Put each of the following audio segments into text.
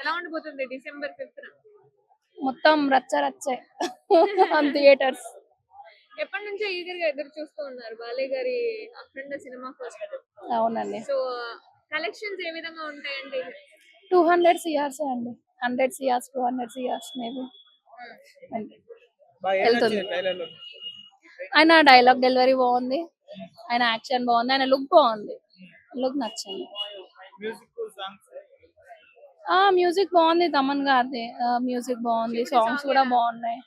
ఎలా ఉండబోతుంది December 5th? మొత్తం రచ్చ రచ్చే థియేటర్స్. ఎప్పటి నుంచో ఈగర్ గా ఎదురు చూస్తూ ఉన్నారు బాలయ్య గారి అఖండ సినిమా కోసం. అవునండి. సో కలెక్షన్స్ ఏ విధంగా ఉంటాయండి? 200 CRs అండి. 100 CRs 200 CRs మేబీ వెళ్తుంది. ఆయన డైలాగ్ డెలివరీ బాగుంది, ఆయన యాక్షన్ బాగుంది, ఆయన లుక్ బాగుంది, లుక్ నచ్చింది. మ్యూజిక్ బాగుంది, తమన్ గారిది మ్యూజిక్ బాగుంది, సాంగ్స్ కూడా బాగున్నాయి.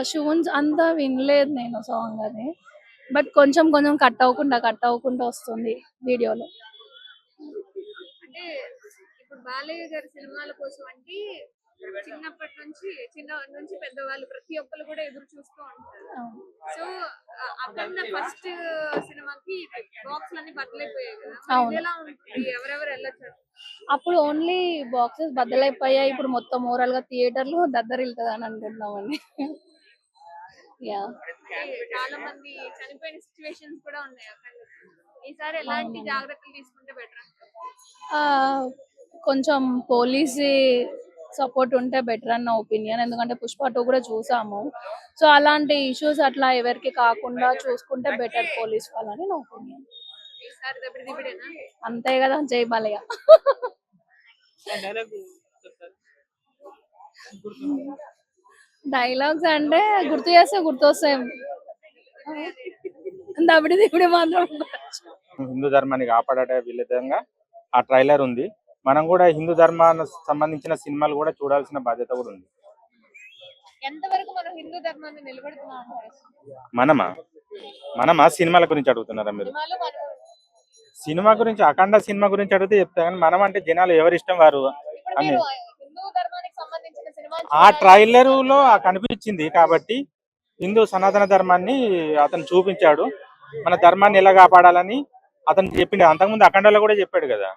షూన్స్ అంతా వినలేదు నేను సాంగ్ అది, బట్ కొంచెం కొంచెం కట్ అవ్వకుండా వస్తుంది వీడియోలో. అంటే ఇప్పుడు బాలయ్య గారి సినిమాల కోసం అంటే చిన్న నుంచి పెద్దవాళ్ళు ప్రతి ఒక్కరు కూడా ఎదురు చూస్తూ ఉంటారు. సో అఖండ ఫస్ట్ సినిమాకి బాక్స్ అన్ని బద్దలైపోయాయి కదా, ఎలా ఉంటుంది? ఎవరెవరు వెళ్ళొచ్చు? అప్పుడు ఓన్లీ బాక్సెస్ బద్దలైపోయాయి, ఇప్పుడు మొత్తం ఓవరాల్ గా థియేటర్లు దద్దరిల్లుతుంది అని అనుకుంటున్నామండి. చాలా మంది చనిపోయిన సిచ్యువేషన్స్ కూడా ఉన్నాయి అఖండ. ఈసారి ఎలాంటి జాగ్రత్తలు తీసుకుంటే బెటర్? కొంచెం పోలీస్ సపోర్ట్ ఉంటే బెటర్ అన్న ఒపీనియన్. ఎందుకంటే పుష్ప 2 కూడా చూసాము. సో అలాంటి ఇష్యూస్ అట్లా ఎవరికి కాకుండా చూసుకుంటే బెటర్ పోలీస్ వాళ్ళని నా ఒపీనియన్. అంతే కదా, జై బాలయ్య. డైలాగ్స్ అంటే గుర్తు చేస్తే గుర్తొస్తాయి. దబిడి మాత్రం హిందూ ధర్మాన్ని కాపాడే విధంగా ఆ ట్రైలర్ ఉంది. మనం కూడా హిందూ ధర్మానికి సంబంధించిన సినిమాలు కూడా చూడాల్సిన బాధ్యత కూడా ఉంది. ఎంతవరకు మనం హిందూ ధర్మాన్ని నిలబెడుతున్నాం? మనమా సినిమాల గురించి అడుగుతున్నారా మీరు? సినిమా గురించి, అఖండ సినిమా గురించి అడిగితే చెప్తా, కానీ మనం అంటే జనాలు ఎవరి ఇష్టం వారు అని ఆ ట్రైలర్ లో కనిపించింది కాబట్టి హిందూ సనాతన ధర్మాన్ని అతను చూపించాడు. మన ధర్మాన్ని ఎలా కాపాడాలని అతను చెప్పిండు. అంతకుముందు అఖండలో కూడా చెప్పాడు కదా.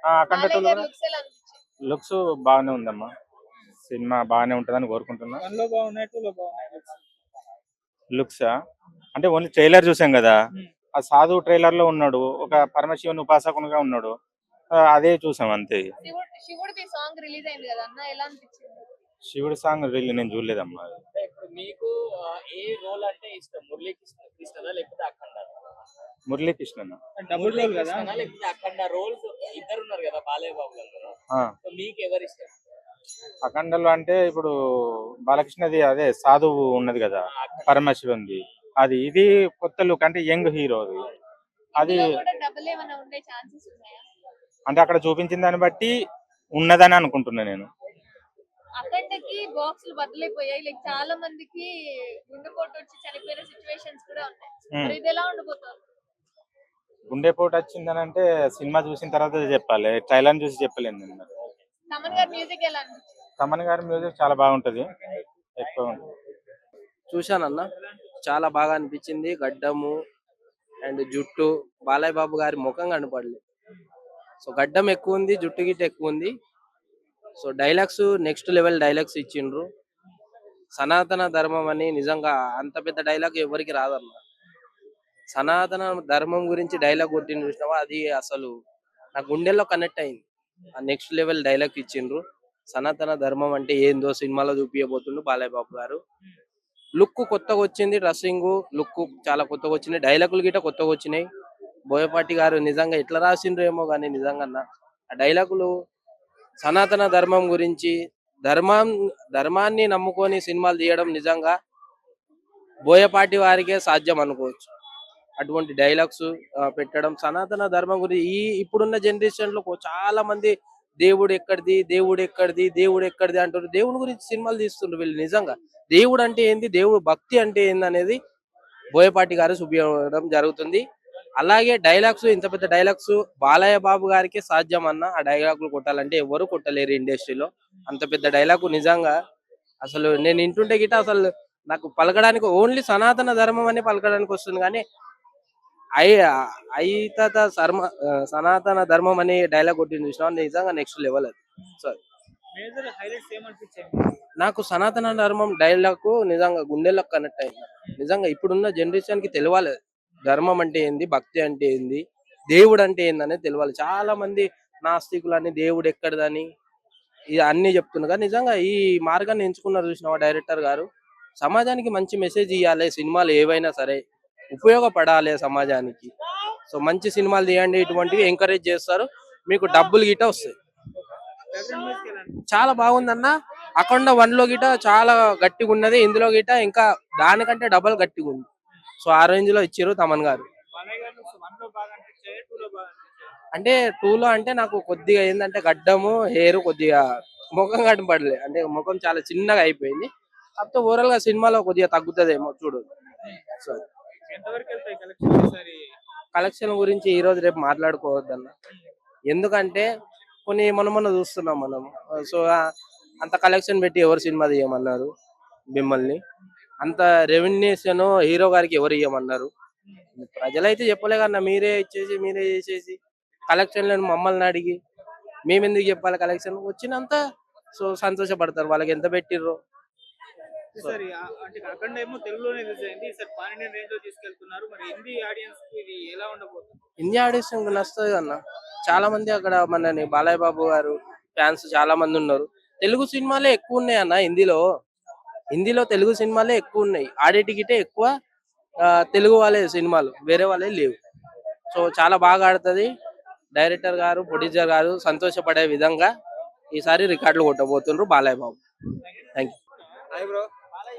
అఖండ లుక్స్ బాగానే ఉందమ్మా, సినిమా బాగానే ఉంటుందని కోరుకుంటున్నా. లుక్స్ అంటే ఓన్లీ ట్రైలర్ చూసాం కదా, ఆ సాధు ట్రైలర్ లో ఉన్నాడు, ఒక పరమశివుని ఉపాసకునిగా ఉన్నాడు, అదే చూసాం అంతే. శివుడి సాంగ్ నేను చూడలేదమ్మా. మురళీకృష్ణ అఖండలో అంటే ఇప్పుడు బాలకృష్ణది అదే సాధువు ఉన్నది కదా, పరమశివుంది అది. ఇది కొత్త లుక్ అంటే యంగ్ హీరో అది. అంటే అక్కడ చూపించిన దాన్ని బట్టి ఉన్నదని అనుకుంటున్నా నేను. అఖండకి బాక్సులు బద్దలైపోయాయి, లైక్ చాలా మందికి గుండెపోటు వచ్చి చనిపోయిన సిచ్యువేషన్స్ కూడా ఉన్నాయి. ఇది ఎలా ఉండబోతుంది? గుండెపోటు వచ్చిందని అంటే సినిమా చూసిన తర్వాత చెప్పాలి, ట్రైలర్ చూసి చెప్పలేను నేను. తమన్ గారి మ్యూజిక్ ఎలా అనిపించింది? తమన్ గారి మ్యూజిక్ చాలా బాగుంటది, ఎక్కువ ఉంటుంది. చూశానన్న, చాలా బాగా అనిపించింది. గడ్డము అండ్ జుట్టు బాలయ్య బాబు గారి ముఖం కనపడలేదు. సో గడ్డం ఎక్కువ ఉంది, జుట్టు గిట్ట ఎక్కువ ఉంది. So dialogues next level dialogues ఇచ్చిండ్రు. సనాతన ధర్మం అని నిజంగా అంత పెద్ద డైలాగ్ ఎవరికి రాదన్న. సనాతన ధర్మం గురించి డైలాగ్ కొట్టిండ్రు చూసినావా, అది అసలు నా గుండెల్లో కనెక్ట్ అయింది. ఆ నెక్స్ట్ లెవెల్ డైలాగ్ ఇచ్చిండ్రు. సనాతన ధర్మం అంటే ఏందో సినిమాలో చూపించబోతుండ్రు బాలయ్య బాబు గారు. లుక్ కొత్తగా వచ్చింది, డ్రెస్సింగ్ లుక్ చాలా కొత్తగా వచ్చింది, డైలాగులు గిట్ట కొత్తగా వచ్చినాయి. బోయపాటి గారు నిజంగా ఎట్లా రాసిండ్రు ఏమో కానీ నిజంగా ఆ డైలాగులు సనాతన ధర్మం గురించి, ధర్మాన్ని నమ్ముకొని సినిమాలు తీయడం నిజంగా బోయపాటి వారికే సాధ్యం అనుకోవచ్చు. అటువంటి డైలాగ్స్ పెట్టడం, సనాతన ధర్మం గురించి ఇప్పుడున్న జనరేషన్ లో చాలా మంది దేవుడు ఎక్కడిది దేవుడు ఎక్కడిది దేవుడు ఎక్కడిది అంటారు. దేవుడి గురించి సినిమాలు తీస్తుండ్రు వీళ్ళు. నిజంగా దేవుడు అంటే ఏంది, దేవుడు భక్తి అంటే ఏంది అనేది బోయపాటి గారు చూపించడం జరుగుతుంది. అలాగే డైలాగ్స్, ఇంత పెద్ద డైలాగ్స్ బాలయ్య బాబు గారికి సాధ్యం అన్న. ఆ డైలాగులు కొట్టాలంటే ఎవరు కొట్టలేరు ఇండస్ట్రీలో. అంత పెద్ద డైలాగు నిజంగా అసలు నేను వింటుంటే గిట్ట అసలు నాకు పలకడానికి ఓన్లీ సనాతన ధర్మం అని పలకడానికి వస్తుంది, కానీ సనాతన ధర్మం అని డైలాగ్ కొట్టింది చూసినా నిజంగా నెక్స్ట్ లెవెల్ అది. సార్ నాకు సనాతన ధర్మం డైలాగ్ నిజంగా గుండెలకు కనెక్ట్ అయింది. నిజంగా ఇప్పుడున్న జనరేషన్ కి తెలియాలి ధర్మం అంటే ఏంది, భక్తి అంటే ఏంది, దేవుడు అంటే ఏంది అనేది తెలియాలి. చాలా మంది నాస్తికులని, దేవుడు ఎక్కడిదని ఇది అన్ని చెప్తున్నారు. నిజంగా ఈ మార్గాన్ని ఎంచుకున్నారు చూసినావా డైరెక్టర్ గారు. సమాజానికి మంచి మెసేజ్ ఇవ్వాలి, సినిమాలు ఏవైనా సరే ఉపయోగపడాలి సమాజానికి. సో మంచి సినిమాలు తీయండి, ఇటువంటివి ఎంకరేజ్ చేస్తారు, మీకు డబ్బులు గిట వస్తాయి. చాలా బాగుందన్న. అఖండ 1 లో గిట చాలా గట్టిగా ఉన్నది, ఇందులో గిట ఇంకా దానికంటే డబల్ గట్టిగా ఉంది. సో ఆ రేంజ్ లో ఇచ్చారు తమన్ గారు. అంటే 2 లో అంటే నాకు కొద్దిగా ఏంటంటే గడ్డము హెయిర్ కొద్దిగా ముఖం కనపడలే, అంటే ముఖం చాలా చిన్నగా అయిపోయింది. కాకపోతే ఓవరాల్ గా సినిమాలో కొద్దిగా తగ్గుతుందేమో చూడు. సో కలెక్షన్ గురించి ఈ రోజు రేపు మాట్లాడుకోవద్దన్న, ఎందుకంటే కొన్ని మొన్న చూస్తున్నాం మనం. సో అంత కలెక్షన్ పెట్టి ఎవరు సినిమా తీయమన్నారు మిమ్మల్ని? అంత రెవెన్యూషన్ హీరో గారికి ఎవరు ఇవ్వమన్నారు? ప్రజలైతే చెప్పలే కన్నా, మీరే ఇచ్చేసి మీరే చేసేసి కలెక్షన్లను మమ్మల్ని అడిగి మేమెందుకు చెప్పాలి? కలెక్షన్ వచ్చినంత సో సంతోషపడతారు, వాళ్ళకి ఎంత పెట్టిర్రో. సరే అంటే అఖండ ఏమో తెలుగులోనే రిలీజ్ అయింది, ఈసారి పాన్ ఇండియన్ రేంజ్ లో తీసుకెళ్తున్నారు. మరి హిందీ ఆడియన్స్ కి ఇది ఎలా ఉండబోతుంది? ఇండియా ఆడిషన్ నచ్చుతుంది అన్న. చాలా మంది అక్కడ మనని బాలయ్య బాబు గారు ఫ్యాన్స్ చాలా మంది ఉన్నారు. తెలుగు సినిమాలే ఎక్కువ ఉన్నాయి అన్న హిందీలో తెలుగు సినిమాలే ఎక్కువ ఉన్నాయి. ఆడే టికెటే ఎక్కువ తెలుగు వాళ్ళే సినిమాలు, వేరే వాళ్ళే లేవు. సో చాలా బాగా ఆడుతుంది. డైరెక్టర్ గారు, ప్రొడ్యూసర్ గారు సంతోషపడే విధంగా ఈసారి రికార్డులు కొట్టబోతుండ్రు Balayya Babu. Thank you.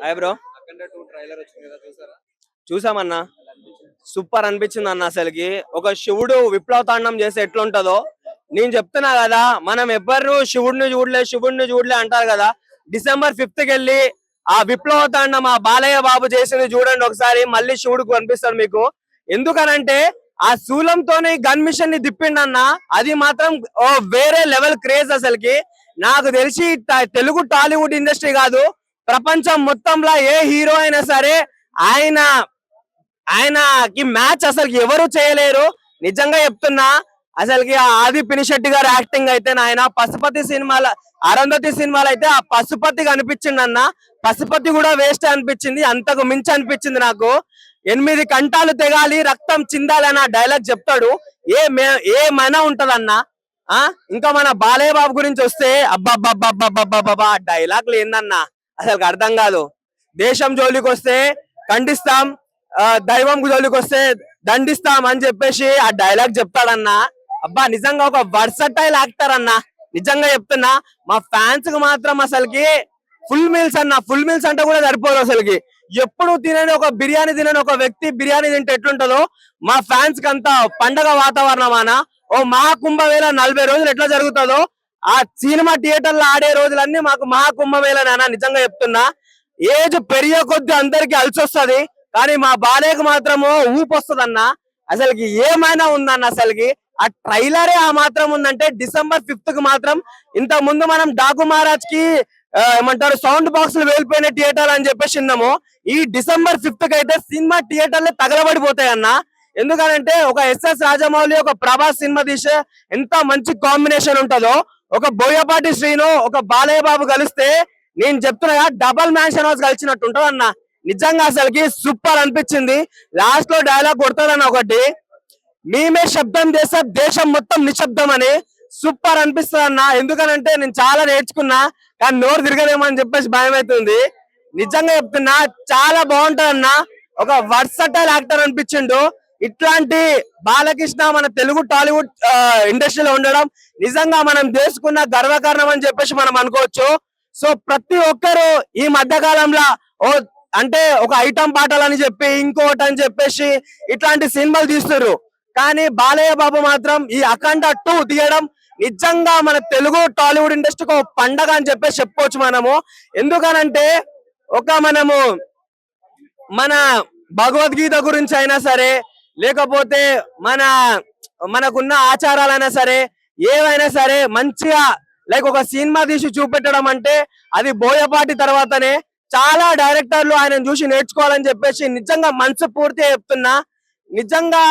Hi bro. Akhanda 2 trailer వచ్చింది కదా, చూసారా? చూసామన్నా, సూపర్ అనిపించింది అన్న. అసలుకి ఒక శివుడు విప్లవ తాండం చేస్తే ఎట్లుంటదో నేను చెప్తున్నా కదా. మనం ఎవ్వరు శివుడిని చూడలే అంటారు కదా. December 5th వెళ్ళి ఆ విప్లవ తాండం ఆ బాలయ్య బాబు చేసింది చూడండి ఒకసారి. మళ్ళీ శివుడికి కనిపిస్తాడు మీకు. ఎందుకనంటే ఆ శూలంతోనే గన్ మిషన్ ని తిప్పిండన్న. అది మాత్రం వేరే లెవెల్ క్రేజ్. అసలుకి నాకు తెలిసి తెలుగు టాలీవుడ్ ఇండస్ట్రీ కాదు, ప్రపంచం మొత్తంలో ఏ హీరో అయినా సరే ఆయనకి మ్యాచ్ అసలు ఎవరు చేయలేరు. నిజంగా చెప్తున్నా. అసలుకి ఆది పినిశెట్టి గారు యాక్టింగ్ అయితే నాయన, పశుపతి సినిమాల అరుంధతి సినిమాలో అయితే ఆ పశుపతి కనిపించింది అన్న. పశుపతి కూడా వేస్ట్ అనిపించింది, అంతకు మించి అనిపించింది నాకు. 8 కంఠాలు తెగాలి, రక్తం చిందాలి అన్న డైలాగ్ చెప్తాడు. ఏమైనా ఉంటదన్నా. ఇంకా మన బాలయ్య బాబు గురించి వస్తే అబ్బా డైలాగ్లు ఏందన్నా అసలు అర్థం కాదు. దేశం జోలికి వస్తే ఖండిస్తాం, దైవం జోలికి వస్తే దండిస్తాం అని చెప్పేసి ఆ డైలాగ్ చెప్తాడన్నా. అబ్బా నిజంగా ఒక వర్సటైల్ యాక్టర్ అన్నా. నిజంగా చెప్తున్నా, మా ఫ్యాన్స్ కి మాత్రం అసలుకి ఫుల్ మీల్స్ అన్న. ఫుల్ మీల్స్ అంటే కూడా సరిపోదు అసలుకి. ఎప్పుడు తినని ఒక బిర్యానీ తినని ఒక వ్యక్తి బిర్యానీ తింటే ఎట్లుంటదో మా ఫ్యాన్స్ కి అంతా పండగ వాతావరణం అన్న. ఓ మహాకుంభమేళ 40 రోజులు ఎట్లా జరుగుతుందో ఆ సినిమా థియేటర్లో ఆడే రోజులన్నీ మాకు మహాకుంభమేళనా. నిజంగా చెప్తున్నా, ఏజ్ పెరిగే కొద్ది అందరికి అలసొస్తుంది, కానీ మా బాలయ్యకు మాత్రము ఊపు వస్తుంది అన్న. అసలుకి ఏమైనా ఉందన్న. అసలుకి ఆ ట్రైలరే ఆ మాత్రం ఉందంటే December 5th కి మాత్రం, ఇంత ముందు మనం డాకు మహారాజ్ కి ఏమంటారు సౌండ్ బాక్సులు వేలిపోయిన థియేటర్ అని చెప్పేసి విన్నాము. ఈ December 5th కి అయితే సినిమా థియేటర్లే తగలబడిపోతాయి అన్న. ఎందుకనంటే ఒక SS రాజమౌళి ఒక ప్రభాస్ సినిమా తీసే ఎంత మంచి కాంబినేషన్ ఉంటుందో, ఒక బోయపాటి శ్రీను ఒక బాలయ్య బాబు కలిస్తే నేను చెప్తున్నా డబల్ మ్యాన్షన్ హౌస్ కలిసినట్టు ఉంటది అన్న. నిజంగా అసలుకి సూపర్ అనిపించింది. లాస్ట్ లో డైలాగ్ కొడతాడన్న ఒకటి, మేమే శబ్దం చేస్తే దేశం మొత్తం నిశ్శబ్దం అని. సూపర్ అనిపిస్తుంది అన్న. ఎందుకనంటే నేను చాలా నేర్చుకున్నా, కానీ నోరు తిరగదేమో అని చెప్పేసి భయం అవుతుంది. నిజంగా చెప్తున్నా, చాలా బాగుంటది అన్న. ఒక వర్సటైల్ యాక్టర్ అనిపించిండు. ఇట్లాంటి బాలకృష్ణ మన తెలుగు టాలీవుడ్ ఇండస్ట్రీలో ఉండడం నిజంగా మనం చేసుకున్న గర్వకారణం అని చెప్పేసి మనం అనుకోవచ్చు. సో ప్రతి ఒక్కరు ఈ మధ్య కాలంలో అంటే ఒక ఐటమ్ పాటలు అని చెప్పి ఇంకోటి అని చెప్పేసి ఇట్లాంటి సినిమాలు తీస్తున్నారు. కానీ బాలయ్య బాబు మాత్రం ఈ అఖండ 2 తీయడం నిజంగా మన తెలుగు టాలీవుడ్ ఇండస్ట్రీకి ఒక పండగ అని చెప్పేసి చెప్పుకోవచ్చు మనము. ఎందుకనంటే మనము మన భగవద్గీత గురించి అయినా సరే, లేకపోతే మనకున్న ఆచారాలైనా సరే, ఏవైనా సరే మంచిగా లైక్ ఒక సినిమా తీసి చూపెట్టడం అంటే అది బోయపాటి తర్వాతనే. చాలా డైరెక్టర్లు ఆయన చూసి నేర్చుకోవాలని చెప్పేసి నిజంగా మనసు పూర్తిగా చెప్తున్నా. నిజంగా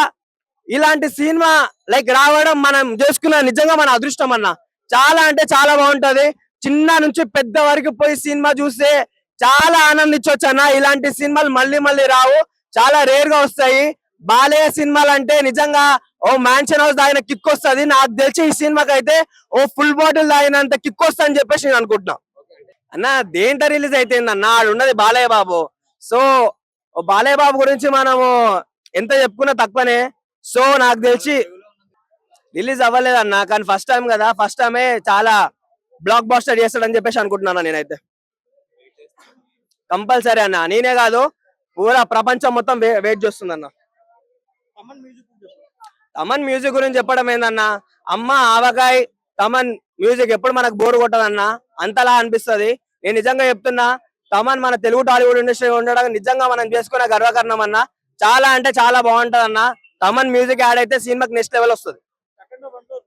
ఇలాంటి సినిమా లైక్ రావడం మనం చేసుకున్న నిజంగా మన అదృష్టం అన్న. చాలా అంటే చాలా బాగుంటది. చిన్న నుంచి పెద్ద వరకు పోయి సినిమా చూస్తే చాలా ఆనందించవచ్చు అన్న. ఇలాంటి సినిమాలు మళ్ళీ రావు, చాలా రేర్ గా వస్తాయి. బాలయ్య సినిమాలు అంటే నిజంగా ఓ మ్యాన్షన్ హౌస్ తాగిన కిక్ వస్తుంది. నాకు తెలిసి ఈ సినిమాకి అయితే ఓ ఫుల్ బాటిల్ తాగినంత కిక్ వస్తుంది అని చెప్పేసి నేను అనుకుంటున్నా. అన్న దేంట రిలీజ్ అయితే అన్న ఆడు ఉన్నది బాలయ్య బాబు. సో బాలయ్య బాబు గురించి మనము ఎంత చెప్పుకున్నా తక్కువనే. సో నాకు తెలిసి రిలీజ్ అవ్వలేదన్న, కానీ ఫస్ట్ టైం కదా, ఫస్ట్ టైమే చాలా బ్లాక్ బాస్టర్ చేస్తాడని చెప్పేసి అనుకుంటున్నాను నేనైతే. కంపల్సరీ అన్న, నేనే కాదు పూరా ప్రపంచం మొత్తం వెయిట్ చేస్తుంది అన్న. తమన్ మ్యూజిక్ గురించి చెప్పడం ఏందన్న, అమ్మ ఆవకాయ్ తమన్ మ్యూజిక్ ఎప్పుడు మనకు బోర్ కొట్టదన్న, అంతలా అనిపిస్తుంది. నేను నిజంగా చెప్తున్నా, తమన్ మన తెలుగు టాలీవుడ్ ఇండస్ట్రీ ఉండడం నిజంగా మనం చేసుకునే గర్వకారణం అన్న. చాలా అంటే చాలా బాగుంటది అన్న. తమన్ మ్యూజిక్ యాడ్ అయితే సినిమాకి నెక్స్ట్ లెవెల్ వస్తుంది.